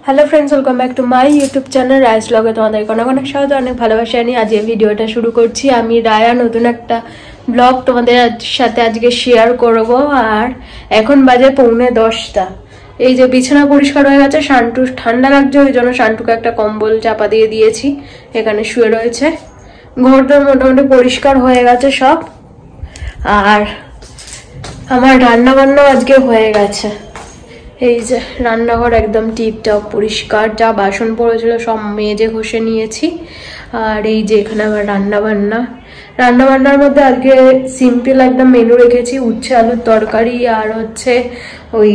Hello friends, welcome back to my YouTube channel rice blog তোমাদেরকে অনেক অনেক স্বাগত, অনেক ভালোবাসা নিয়ে আজ এই ভিডিওটা শুরু করছি। আমি রায়া নতুন একটা ব্লগ তোমাদের সাথে আজকে শেয়ার করব। আর এখন বাজে 9:45। এই যে বিছানা পরিষ্কার হয়ে গেছে, শান্টু ঠান্ডা লাগছে ওই জন্য শান্টুকে একটা কম্বল চাপা দিয়ে দিয়েছি, এখানে শুয়ে রয়েছে। ঘরটা মোটামুটি পরিষ্কার হয়ে গেছে সব। আর আমার রান্না বান্না আজকে হয়ে গেছে। এই যে রান্নাঘর একদম টিপটপ পরিষ্কার, যা বাসন পড়েছিল সব মেজে ঘষে নিয়েছি। আর এই যে এখানে আমার রান্নাবান্নার মধ্যে আজকে সিম্পল একদম মেনু রেখেছি, উচ্ছে আলুর তরকারি আর হচ্ছে ওই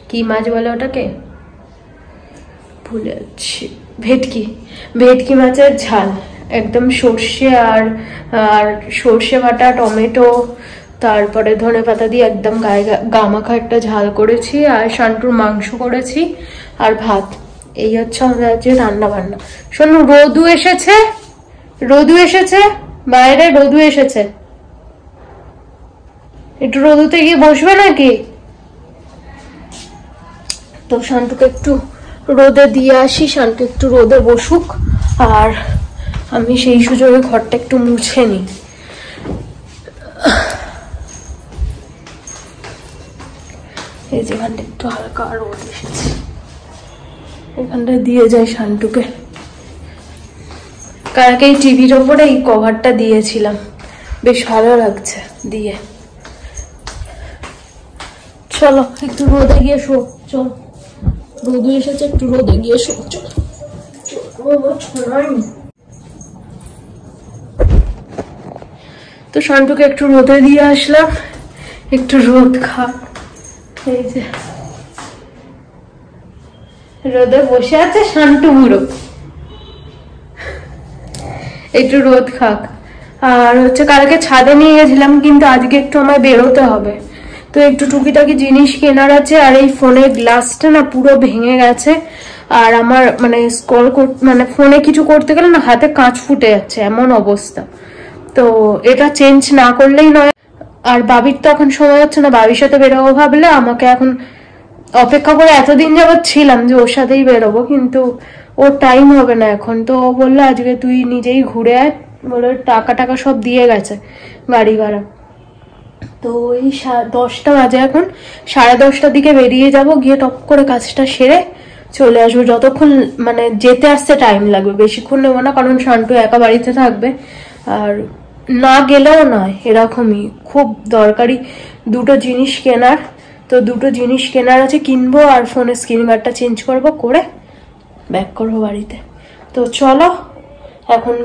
কি মাছ বলে ওটাকে ভুলে যাচ্ছি, ভেটকি মাছের ঝাল, একদম সর্ষে আর সর্ষে বাটা, টমেটো, তারপরে ধনে পাতা দিয়ে একদম গামাখা একটা ঝাল করেছি। আর শান্টুর মাংস করেছি আর ভাত। এই হচ্ছে আমাদের আজকে রান্না বান্না। শোনো, রোদু এসেছে বাইরে, রোদু এসেছে, একটু রোদুতে গিয়ে বসবে নাকি? তো শান্টুকে একটু রোদে দিয়ে আসি, শান্টু একটু রোদে বসুক আর আমি সেই সুযোগে ঘরটা একটু মুছে নিই। এই যেখানটা একটু হালকা রোদ এসেছে, এখানটা দিয়ে যাই শান্টুকে। কালকে এই টিভির ওপরে এই কভারটা দিয়েছিলাম, বেশ ভালো লাগছে দিয়ে। চলো একটু রোদে গিয়ে শো, চল রোদে এসেছে, একটু রোদে গিয়ে শো, চলো। তো শান্টুকে একটু রোদে দিয়ে আসলাম, একটু রোদ খা। এই যে রোদে বসে আছে শান্টু বুড়ো, একটু রোদ খাক। আর হচ্ছে কালকে ছাদে নিয়ে গেছিলাম, কিন্তু আজকে একটু আমায় বেরোতে হবে, তো একটু টুকিটাকি জিনিস কেনার আছে। আর এই ফোনের গ্লাসটা না পুরো ভেঙে গেছে, আর আমার মানে ফোনে কিছু করতে গেলে না হাতে কাঁচ ফুটে যাচ্ছে, এমন অবস্থা। তো এটা চেঞ্জ না করলেই নয়। আর বাবির তো এখন সময় হচ্ছে না, বাবির সাথে বেরোবো ভাবলে আমাকে এখন অপেক্ষা করে এতদিন যাবৎ ছিলাম যে ওর সাথেই বেরোবো, কিন্তু ওর টাইম হবে না এখন। তো ও বললো আজকে তুই নিজেই ঘুরে আয়, বলে টাকা সব দিয়ে গেছে গাড়ি ভাড়া। তো ওই 10টা বাজে, এখন 10:30টার দিকে বেরিয়ে যাব, গিয়ে টপ করে কাজটা সেরে চলে আসবো। যতক্ষণ মানে যেতে আসতে টাইম লাগবে, বেশিক্ষণ নেবো না, কারণ শান্টু একা বাড়িতে থাকবে। আর না গেলেও নয়, এরকমই খুব দরকারি দুটো জিনিস কেনার, তো দুটো জিনিস কেনার আছে, কিনবো। আর ফোনের স্ক্রিন গার্ডটা চেঞ্জ করবো, করে ব্যাক করবো বাড়িতে। তো চলো এখন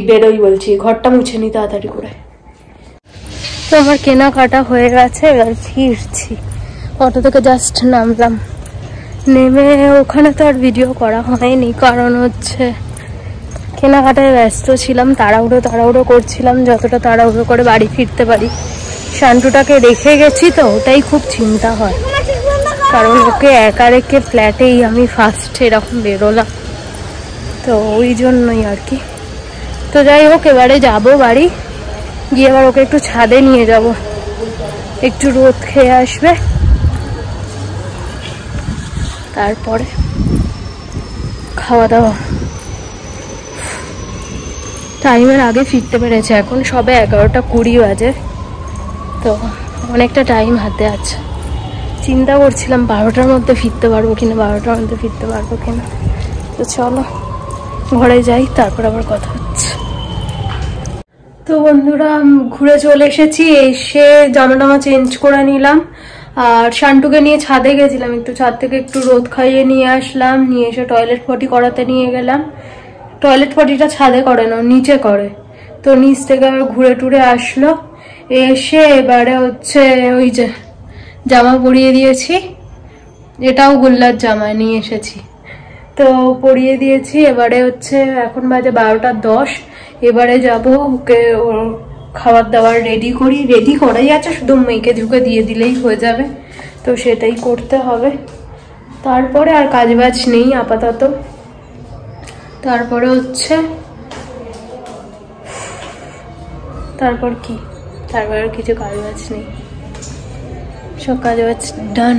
বেরোই বলছি, ঘরটা মুছে নি তাড়াতাড়ি করে। তো আমার কেনাকাটা হয়ে গেছে, এবার ফিরছি। অটো থেকে জাস্ট নামলাম, নেমে ওখানে তো আর ভিডিও করা হয়নি, কারণ হচ্ছে কেনাকাটায় ব্যস্ত ছিলাম, তাড়াহুড়ো করছিলাম, যতটা তাড়াহুড়ো করে বাড়ি ফিরতে পারি। শান্টুটাকে রেখে গেছি তো ওটাই খুব চিন্তা হয়, কারণ ওকে একা রেখে ফ্ল্যাটেই আমি ফার্স্ট এরকম বেরোলাম, তো ওই জন্যই আর কি। তো যাই হোক, এবারে যাবো বাড়ি গিয়ে, এবার ওকে একটু ছাদে নিয়ে যাব, একটু রোদ খেয়ে আসবে, তারপরে খাওয়া দাওয়া। টাইমের আগে ফিরতে পেরেছে, এখন সবে 11:20 বাজে, তো অনেকটা টাইম হাতে আছে। চিন্তা করছিলাম 12টার মধ্যে ফিরতে পারবো কিনা, তো চলো ঘরে যাই, তারপর আবার কথা হচ্ছে। তো বন্ধুরা, ঘুরে চলে এসেছি, এসে জামা চেঞ্জ করে নিলাম। আর শান্টুকে নিয়ে ছাদে গেছিলাম, একটু ছাদ থেকে একটু রোদ খাইয়ে নিয়ে আসলাম, নিয়ে এসে টয়লেট পটি করাতে নিয়ে গেলাম। টয়লেট পটিটা ছাদে করে না, নিচে করে, তো নিচ থেকে আবার ঘুরে টুরে আসলো। এসে এবারে হচ্ছে ওই যে জামা পরিয়ে দিয়েছি, এটাও গোল্লার জামা নিয়ে এসেছি, তো পরিয়ে দিয়েছি। এবারে হচ্ছে এখন বাজে 12:10, এবারে যাব ওকে ওর খাবার দাবার রেডি করাই আছে, শুধু মেয়েকে ঝুঁকে দিয়ে দিলেই হয়ে যাবে, তো সেটাই করতে হবে। তারপরে আর কাজবাজ নেই আপাতত। তারপরে হচ্ছে তারপর আর কিছু কাজবাজ নেই, সব কাজবাজ ডান।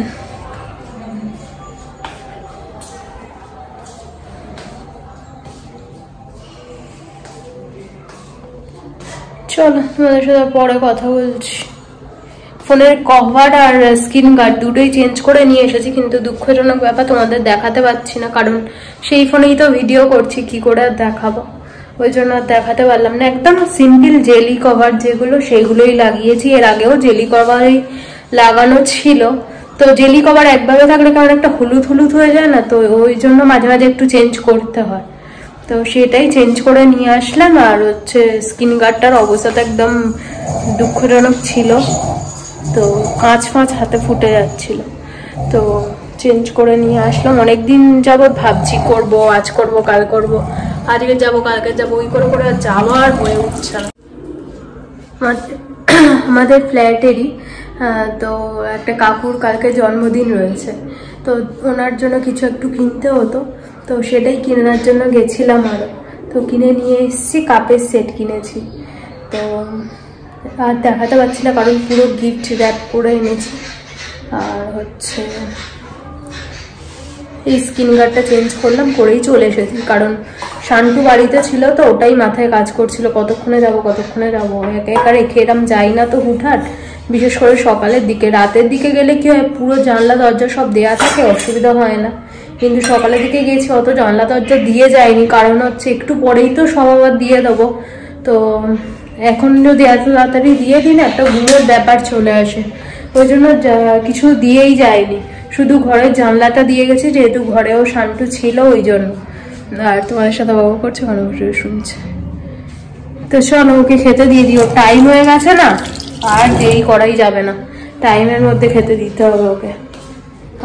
চলো তোমাদের সাথে পরে কথা বলছি। ফোনের কভার আর স্ক্রিন গার্ড দুটোই চেঞ্জ করে নিয়ে এসেছি, কিন্তু দুঃখজনক ব্যাপার তোমাদের দেখাতে পারছি না, কারণ সেই ফোনেই তো ভিডিও করছি, কি করে আর দেখাবো, ওই জন্য আর দেখাতে পারলাম না। একদম সিম্পল জেলি কভার যেগুলো সেগুলোই লাগিয়েছি, এর আগেও জেলি কভারই লাগানো ছিল। তো জেলি কভার একভাবে থাকলে কেমন একটা হলুদ হলুদ হয়ে যায় না, তো ওই জন্য মাঝে মাঝে একটু চেঞ্জ করতে হয়, তো সেটাই চেঞ্জ করে নিয়ে আসলাম। আর হচ্ছে স্ক্রিন গার্ডটার অবস্থা তো একদম দুঃখজনক ছিল, তো কাঁচ ফাঁচ হাতে ফুটে যাচ্ছিল, তো চেঞ্জ করে নিয়ে আসলাম। অনেকদিন যাবত ভাবছি করব, আজ করব, কাল করব, আজকে যাব, কালকে যাব, ওই করে করে যাওয়ার হয়ে উঠছে না। আমাদের ফ্ল্যাটেরই তো একটা কাকুর কালকে জন্মদিন রয়েছে, তো ওনার জন্য কিছু একটু কিনতে হতো, তো সেটাই কেনার জন্য গেছিলাম আরও, তো কিনে নিয়ে এসেছি। কাপের সেট কিনেছি, তো আর দেখাতে পারছি না কারণ পুরো গিফট র্যাপ করে এনেছি। আর হচ্ছে এই স্ক্রিন গার্ডটা চেঞ্জ করলাম, করেই চলে এসেছি, কারণ শান্টু বাড়িতে ছিল, তো ওটাই মাথায় কাজ করছিল, কতক্ষণে যাব কতক্ষণে যাবো, একা একা রেখে এরম যাই না তো হুটহাট, বিশেষ করে সকালের দিকে। রাতের দিকে গেলে কি হয়, পুরো জানলা দরজা সব দেয়া থাকে, অসুবিধা হয় না, কিন্তু সকালের দিকে গেছি অত জানলা দরজা দিয়ে যায়নি, কারণ হচ্ছে একটু পরেই তো সব আবার দিয়ে দেবো, তো এখন যদি এত তাড়াতাড়ি দিয়ে দিন একটা ঘুমের ব্যাপার চলে আসে, ওই জন্য কিছু দিয়েই যায়নি, শুধু ঘরের জানলাটা দিয়ে গেছি, যেহেতু ঘরেও শান্টু ছিল ওই জন্য। আর তোমার সাথে বাবা করছে, ঘন বসে শুনছে। তো চলো ওকে খেতে দিয়ে দিও, টাইম হয়ে গেছে না, আর দেরি করাই যাবে না, টাইমের মধ্যে খেতে দিতে হবে ওকে।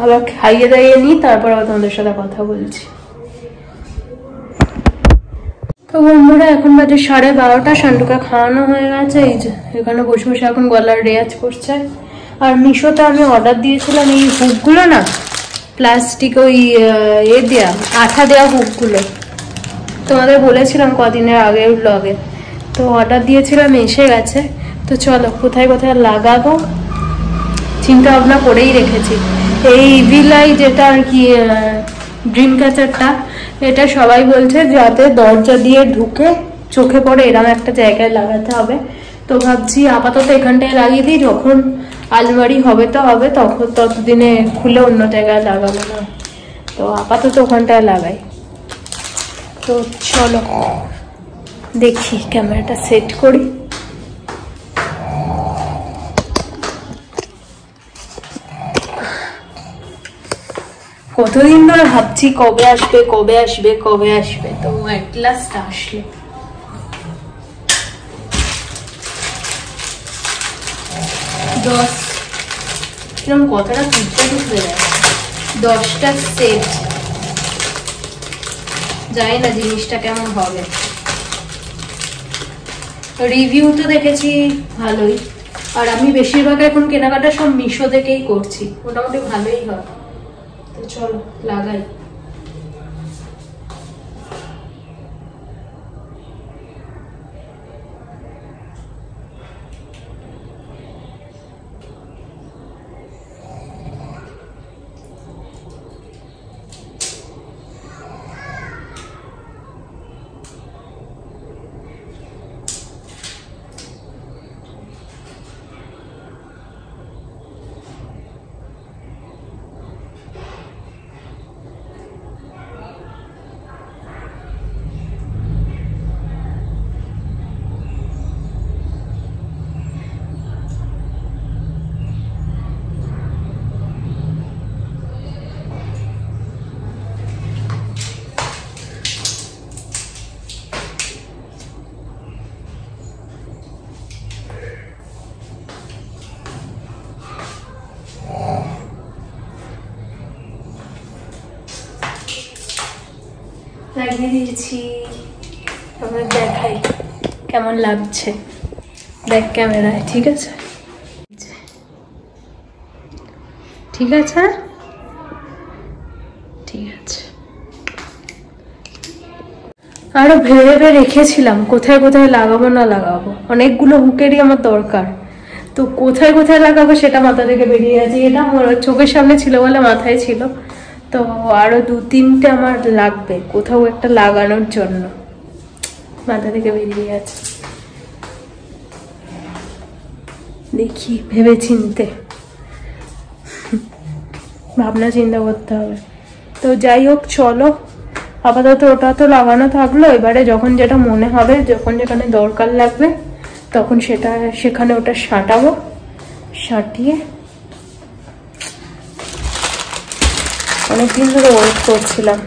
আবার খাইয়ে দাইয়ে নিই, তারপর আবার তোমাদের সাথে কথা বলছি। তো বন্ধুরা এখন বাজে 12:30, শান্টুকে খাওয়ানো হয়ে গেছে, এই যে এখানে বসে বসে এখন গলার রেয়াজ করছে। আর মিশোতে আমি অর্ডার দিয়েছিলাম এই হুকগুলো না, প্লাস্টিক ওই দেয়া আঠা দেওয়া হুকগুলো, তোমাদের বলেছিলাম কদিনের আগের ব্লগে, তো অর্ডার দিয়েছিলাম, এসে গেছে। তো চলো কোথায় কোথায় লাগাবো চিন্তা ভাবনা করেই রেখেছি। এই ইভিলাই যেটা আর কি ড্রিম ক্যাচারটা, এটা সবাই বলছে যাতে দরজা দিয়ে ঢুকে চোখে পড়ে এরকম একটা জায়গায় লাগাতে হবে, তো ভাবছি আপাতত এখানটায় লাগিয়ে দিই, যখন আলমারি হবে তো হবে, তখন ততদিনে খুলে অন্য জায়গায় লাগাবো না, তো আপাতত ওখানটায় লাগাই। তো চলো দেখি ক্যামেরাটা সেট করি। কতদিন ধরে ভাবছি কবে আসবে কবে আসবে কবে আসবে, তো এট লাস্ট আসলো। কিরকম কতটা খুঁজতে খুঁজতে যায়, 10টা সেট, জানি না জিনিসটা কেমন হবে। রিভিউ তো দেখেছি ভালোই, আর আমি বেশিরভাগ এখন কেনাকাটা সব মিশো থেকেই করছি, মোটামুটি ভালোই হয়। তো চলো লাগাই। লাগিয়ে দিয়েছি, আমরা দেখাই কেমন লাগছে, দেখ ক্যামেরায়, ঠিক আছে ঠিক আছে ঠিক আছে। আরো ভেবে ভেবে রেখেছিলাম কোথায় কোথায় লাগাবো না লাগাবো, অনেকগুলো হুকেরই আমার দরকার, তো কোথায় কোথায় লাগাবো সেটা মাথা থেকে বেরিয়ে গেছে। এটা আমার চোখের সামনে ছিল বলে মাথায় ছিল, তো আরো 2-3টে আমার লাগবে কোথাও একটা লাগানোর জন্য, মাথা থেকে বেরিয়ে গেছে। দেখি ভেবে চিনতে, ভাবনা চিন্তা করতে হবে। তো যাই হোক চলো, আপাতত ওটা তো লাগানো থাকলো। এবারে যখন যেটা মনে হবে, যখন যেখানে দরকার লাগবে তখন সেখানে ওটা সাঁটাবো। সাঁটিয়ে অনেকদিন ধরে ওয়েট করছিলাম,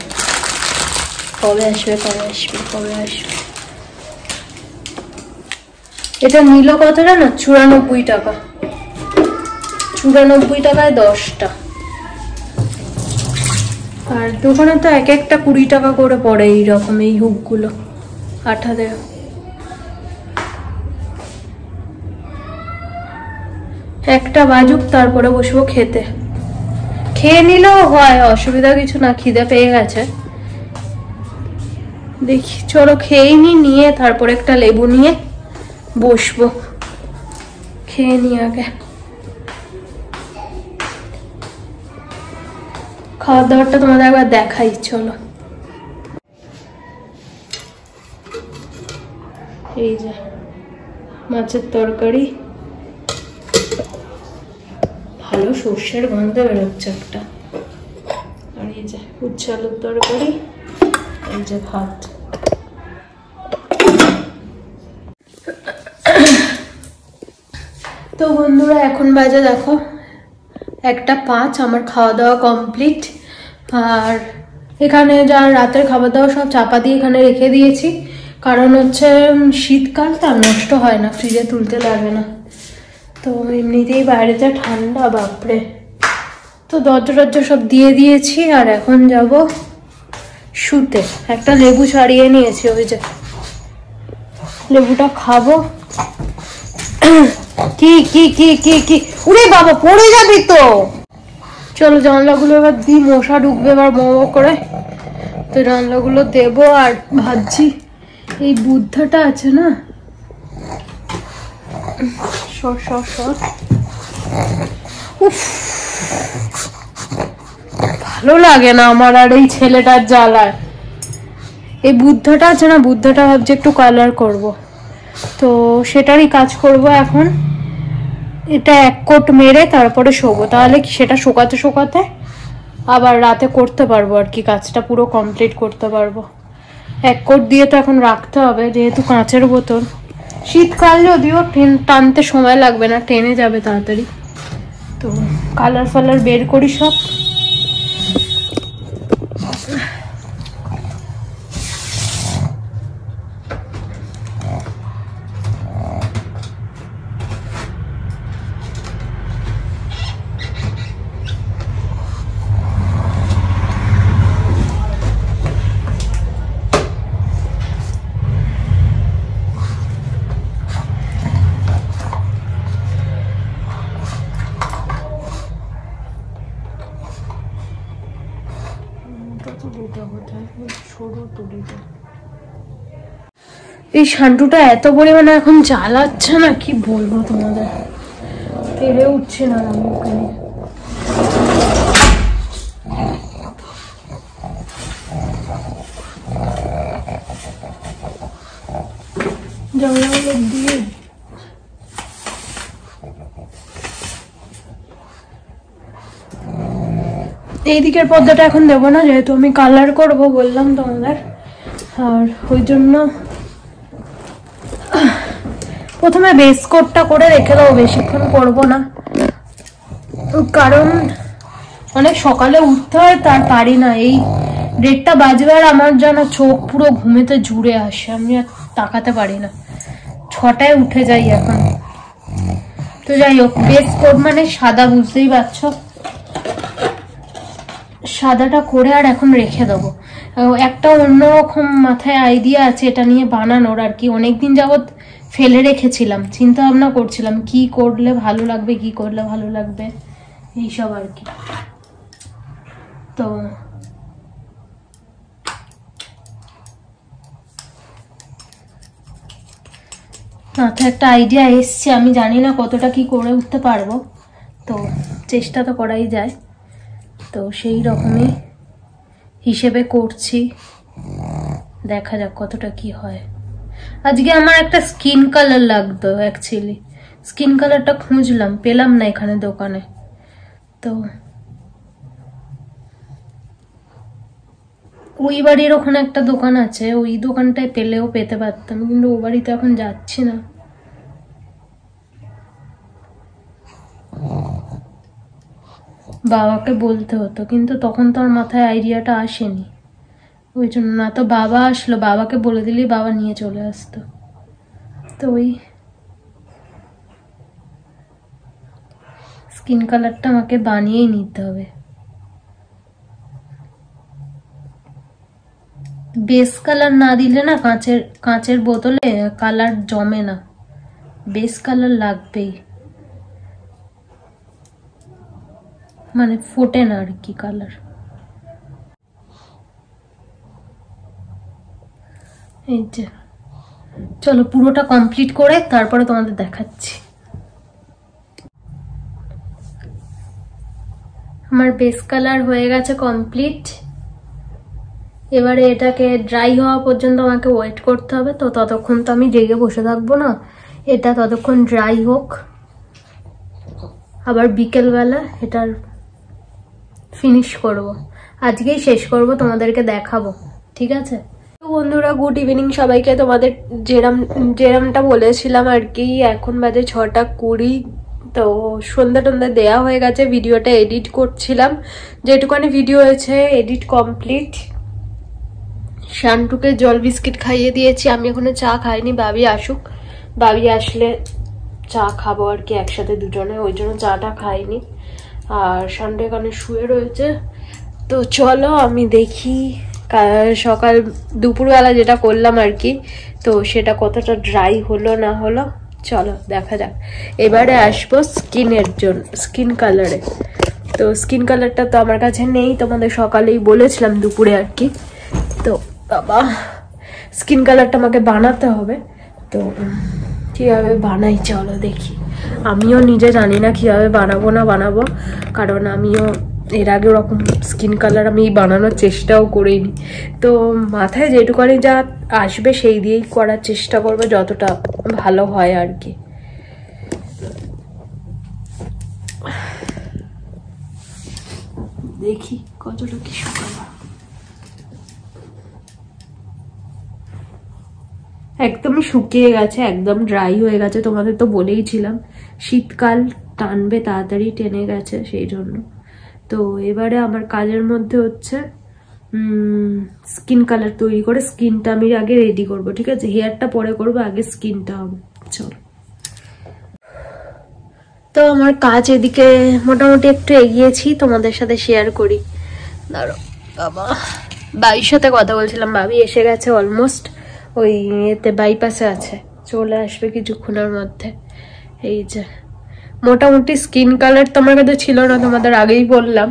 কবে আসবে কবে আসবে কবে আসবে। এটা নিল কত জানো? 94 টাকা। 94 টাকায় 10টা। আর দোকানে তো এক একটা 20 টাকা করে পড়ে এইরকম এই হুকগুলো, আঠা দেওয়া। একটা বাজুক তারপরে বসবো খেতে। খেয়ে নিলেও হয়, অসুবিধা কিছু না, খিদে পেয়ে গেছে। দেখি চলো খেয়েই নিয়ে তারপরে একটা লেবু নিয়ে বসবো। খেয়ে নি আগে। খাওয়া দাওয়াটা তোমাদের একবার দেখাই চলো। এই যে মাছের তরকারি, ভালো সর্ষের গন্ধ বেরোচ্ছে একটা। আর এই যে উচ্ছে আলুর তরকারি, এই যে ভাত। তো বন্ধুরা এখন বাজে দেখো 1:05। আমার খাওয়া দাওয়া কমপ্লিট। আর এখানে যা রাতের খাবার দাওয়া সব চাপা দিয়ে এখানে রেখে দিয়েছি, কারণ হচ্ছে শীতকাল তো নষ্ট হয় না, ফ্রিজে তুলতে লাগে না। তো এমনিতেই বাইরে যা ঠান্ডা, বাপরে। তো দরজা সব দিয়ে দিয়েছি। আর এখন যাব শুতে। একটা লেবু ছাড়িয়ে নিয়েছি, ওই যে লেবুটা খাবো। কি কি কি কি কি উরে বাবা, পড়ে যাবি তো। চলো জানলাগুলো এবার দিই, মশা ঢুকবে এবার মোমো করে। তো জানলাগুলো দেবো। আর ভাবছি এই বুদ্ধাটা আছে না, উফ ভালো লাগে না আমার আর এই ছেলেটার জ্বালায়। এই বুদ্ধাটা আছে না, বুদ্ধাটা ভাবছি একটু কালার করব। তো সেটারই কাজ করব এখন। এটা 1 কোট মেরে তারপরে শোবো, তাহলে সেটা শোকাতে শোকাতে আবার রাতে করতে পারবো আর কি, কাজটা পুরো কমপ্লিট করতে পারবো। 1 কোট দিয়ে তো এখন রাখতে হবে, যেহেতু কাঁচের বোতল। শীতকাল যদিও টানতে সময় লাগবে না, টেনে যাবে তাড়াতাড়ি। তো কালার ফালার বের করি সব। এই শান্টুটা এত পরিমাণে এখন জ্বালাচ্ছে না, কি বলবো তোমাদের, পেরে উঠছে না আমি ওখানে। জানলা দিয়ে এই দিকের পর্দাটা এখন দেবো না, যেহেতু আমি কালার করব বললাম তোমাদের। আর ওই জন্য প্রথমে বেস কোটটা করে রেখে দেবো, বেশিক্ষণ করবো না, কারণ অনেক সকালে উঠতে হয়, তার পারি না। এই 1:30টা বাজবে আর আমার যেন চোখ পুরো ঘুমেতে জুড়ে আসে, আমি আর তাকাতে পারি না। 6টায় উঠে যাই এখন। তো যাই হোক, বেস কোট মানে সাদা, বুঝতেই পারছো, সাদাটা করে আর এখন রেখে দেবো। একটা অন্যরকম মাথায় আইডিয়া আছে এটা নিয়ে বানানোর আর কি। অনেকদিন যাবৎ ফেলে রেখেছিলাম, চিন্তা ভাবনা করছিলাম কি করলে ভালো লাগবে, কি করলে ভালো লাগবে, এইসব আর কি। তো মাথায় একটা আইডিয়া এসছে, আমি জানি না কতটা কি করে উঠতে পারবো, তো চেষ্টা তো করাই যায়। তো সেই রকমই হিসেবে করছি, দেখা যাক কতটা কি হয়। আজকে আমার একটা স্কিন কালার লাগতো অ্যাকচুয়ালি, স্কিন কালারটা খুঁজলাম, পেলাম না এখানে দোকানে। তো ওই বাড়ির ওখানে একটা দোকান আছে, ওই দোকানটায় পেলেও পেতে পারতাম, কিন্তু ও বাড়িতে এখন যাচ্ছি না। বাবাকে বলতে হতো, কিন্তু তখন তো আর মাথায় আইডিয়াটা আসেনি, ওই জন্য। না তো বাবা আসলো, বাবাকে বলে দিলেই বাবা নিয়ে চলে আসতো। তো ওই স্কিন কালারটা আমাকে বানিয়েই নিতে হবে। বেস কালার না দিলে না কাঁচের বোতলে কালার জমে না, বেস কালার লাগবেই, মানে ফোটে না আর কি কালার। এই যে চলো পুরোটা কমপ্লিট করে তারপরে তোমাদের দেখাচ্ছি। আমার বেস কালার হয়ে গেছে কমপ্লিট। এবারে এটাকে ড্রাই হওয়া পর্যন্ত আমাকে ওয়েট করতে হবে। তো ততক্ষণ তো আমি জেগে বসে থাকবো না, এটা ততক্ষণ ড্রাই হোক, আবার বিকেলবেলা এটার ফিনিশ করব, আজকেই শেষ করব, তোমাদেরকে দেখাবো, ঠিক আছে? তো বন্ধুরা, গুড ইভিনিং সবাইকে। তোমাদের যেরামটা বলেছিলাম আর কি, এখন বাজে 6:20। তো সন্ধ্যা টন্ধা দেওয়া হয়ে গেছে, ভিডিওটা এডিট করছিলাম, যেটুকানি ভিডিও হয়েছে এডিট কমপ্লিট। শান্টুকে জল বিস্কিট খাইয়ে দিয়েছি, আমি এখনো চা খাইনি, বাবি আসুক, বাবি আসলে চা খাবো আর কি একসাথে দুজনে, ওই জন্য চাটা খাইনি। আর শান্টু এখানে শুয়ে রয়েছে। তো চলো আমি দেখি সকাল দুপুরবেলা যেটা করলাম আর কি, তো সেটা কতটা ড্রাই হলো না হলো, চলো দেখা যাক। এবারে আসবো স্কিনের জন্য, স্কিন কালারে। তো স্কিন কালারটা তো আমার কাছে নেই, তোমাদের সকালেই বলেছিলাম দুপুরে আর কি। তো বাবা, স্কিন কালারটা আমাকে বানাতে হবে। তো কীভাবে বানাই চলো দেখি। আমিও নিজে জানি না কীভাবে বানাবো, কারণ আমিও এর আগে ওরকম স্কিন কালার আমি বানানোর চেষ্টাও করিনি। তো মাথায় যেটুকানি যা আসবে সেই দিয়েই করার চেষ্টা করবো, যতটা ভালো হয় আর কি। দেখি কতটা কি শুকাবো। একদমই শুকিয়ে গেছে, একদম ড্রাই হয়ে গেছে, তোমাদের তো বলেইছিলাম শীতকাল টানবে, তাড়াতাড়ি টেনে গেছে সেই জন্য। তো এবারে আমার কাজের মধ্যে হচ্ছে স্কিন কালার তৈরি করে স্কিনটা আমি আগে রেডি করব, ঠিক আছে? হেয়ারটা পরে করবো, আগে স্কিনটা হবে। চলো, তো আমার কাজ এদিকে মোটামুটি একটু এগিয়েছি, তোমাদের সাথে শেয়ার করি। দাঁড়ো বাবা, বাবির সাথে কথা বলছিলাম, বাবি এসে গেছে অলমোস্ট, ওই এতে বাইপাসে আছে, চলে আসবে কিছুক্ষণের মধ্যে। এই যে মোটামুটি স্কিন কালার তো আমার কাছে ছিল না, তোমাদের আগেই বললাম,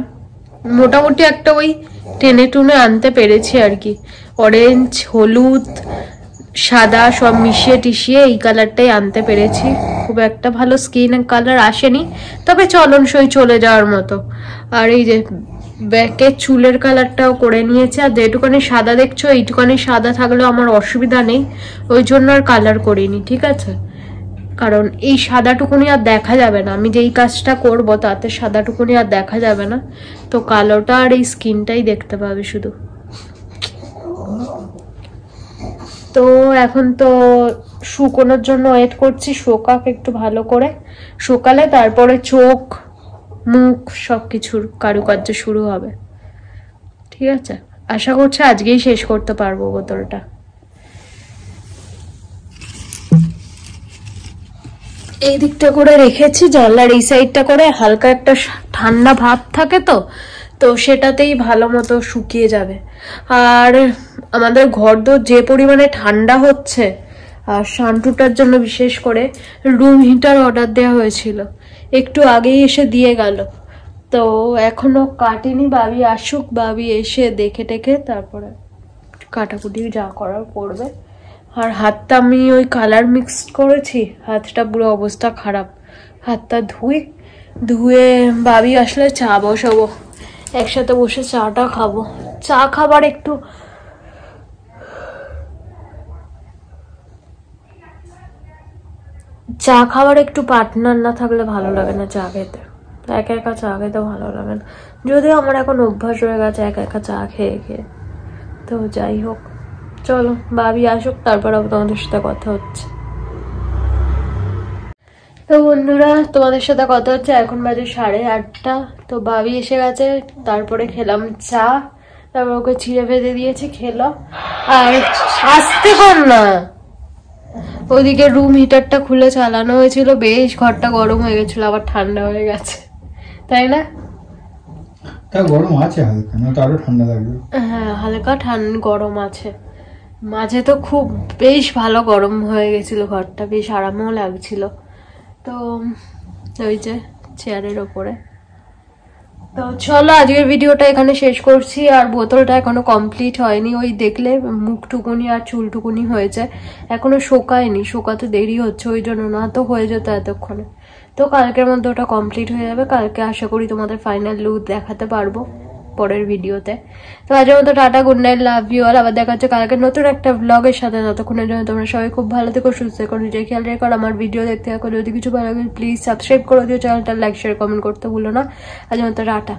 মোটামুটি একটা ওই টেনে টুনে আনতে পেরেছি আর কি। অরেঞ্জ, হলুদ, সাদা সব মিশিয়ে টিশিয়ে এই কালারটাই আনতে পেরেছি। খুব একটা ভালো স্কিন কালার আসেনি, তবে চলনসই চলে যাওয়ার মতো। আর এই যে ব্যাকের চুলের কালারটাও করে নিয়েছে, আর যেটুকানি সাদা দেখছো এইটুকানি সাদা থাকলেও আমার অসুবিধা নেই, ওই জন্য আর কালার করিনি, ঠিক আছে? কারণ এই সাদাটুকুনি আর দেখা যাবে না, আমি যেই কাজটা করব তাতে সাদাটুকুনি আর দেখা যাবে না, তো কালোটা আর এই স্কিনটাই দেখতে পাবে শুধু। তো এখন তো শুকোনোর জন্য ওয়েট করছি, শোকাক একটু ভালো করে, সকালে তারপরে চোখ মুখ সবকিছুর কারুকার্য শুরু হবে, ঠিক আছে? আশা করছি আজকেই শেষ করতে পারবো বোতলটা। এই দিকটা করে রেখেছি, জানলার এই সাইডটা করে হালকা একটা ঠান্ডা ভাব থাকে, তো সেটাতেই ভালো মতো শুকিয়ে যাবে। আর আমাদের ঘর তো যে পরিমাণে ঠান্ডা হচ্ছে, আর শান্টুটার জন্য বিশেষ করে রুম হিটার অর্ডার দেওয়া হয়েছিল, একটু আগেই এসে দিয়ে গেল। তো এখনো কাটিনি, বাবি আসুক, বাবি এসে দেখে টেখে তারপরে কাটাকুটি যা করার করবে। আর হাতটা আমি ওই কালার মিক্সড করেছি, হাতটা পুরো অবস্থা খারাপ, হাতটা ধুয়ে বাবি আসলে চা বসাবো, একসাথে বসে চাটা খাবো। চা খাবার একটু চা খাওয়ার একটু পার্টনার না থাকলে ভালো লাগে না চা খেতে, একা একা চা খেতে ভালো লাগে না, যদিও আমার এখন অভ্যাস হয়ে গেছে একা একা চা খেয়ে খেয়ে। তো যাই হোক, চলো ভাবি আসুক, তারপর আবার তোমাদের সাথে কথা হচ্ছে। তো বন্ধুরা, তোমাদের সাথে কথা হচ্ছে, এখন বাজে 8:30। তো ভাবি এসে গেছে, তারপরে খেলাম চা, তারপর ওকে চিড়ে ভেজে দিয়েছি, খেলো। আর আসতে কর না, ওদিকে রুম হিটারটা খুলে চালানো হয়েছিল, বেশ ঘরটা গরম হয়ে গেছিল, আবার ঠান্ডা হয়ে গেছে, তাই না? গরম আছে হালকা, না তো আরো ঠান্ডা লাগবে। হ্যাঁ, হালকা ঠান্ডা গরম আছে, মাঝে তো খুব বেশ ভালো গরম হয়ে গেছিল ঘরটা, বেশ আরামও লাগছিল। তো ওই যে চেয়ারের ওপরে। তো চলো আজকের ভিডিওটা এখানে শেষ করছি। আর বোতলটা এখনো কমপ্লিট হয়নি, ওই দেখলে মুখটুকুনি আর চুলটুকুনি হয়েছে, এখনো শোকায়নি, শোকাতে দেরি হচ্ছে, ওই জন্য না তো হয়ে যেত এতক্ষণে। তো কালকের মধ্যে ওটা কমপ্লিট হয়ে যাবে, কালকে আশা করি তোমাদের ফাইনাল লুক দেখাতে পারবো পরের ভিডিওতে। তো আজকের মতো tata, good night, love you all. আবার দেখা হচ্ছে কালকে নতুন একটা ব্লগের সাথে। ততক্ষণের জন্য তোমরা সবাই খুব ভালো থেকো, সুস্থ থেকো, নিজের খেয়াল রেখো। আমার ভিডিও দেখতে থাকো, যদি কিছু ভালো লাগে প্লিজ সাবস্ক্রাইব করে দিও চ্যানেলটা, লাইক শেয়ার কমেন্ট করতে ভুলো না। আজকের মতো টাটা।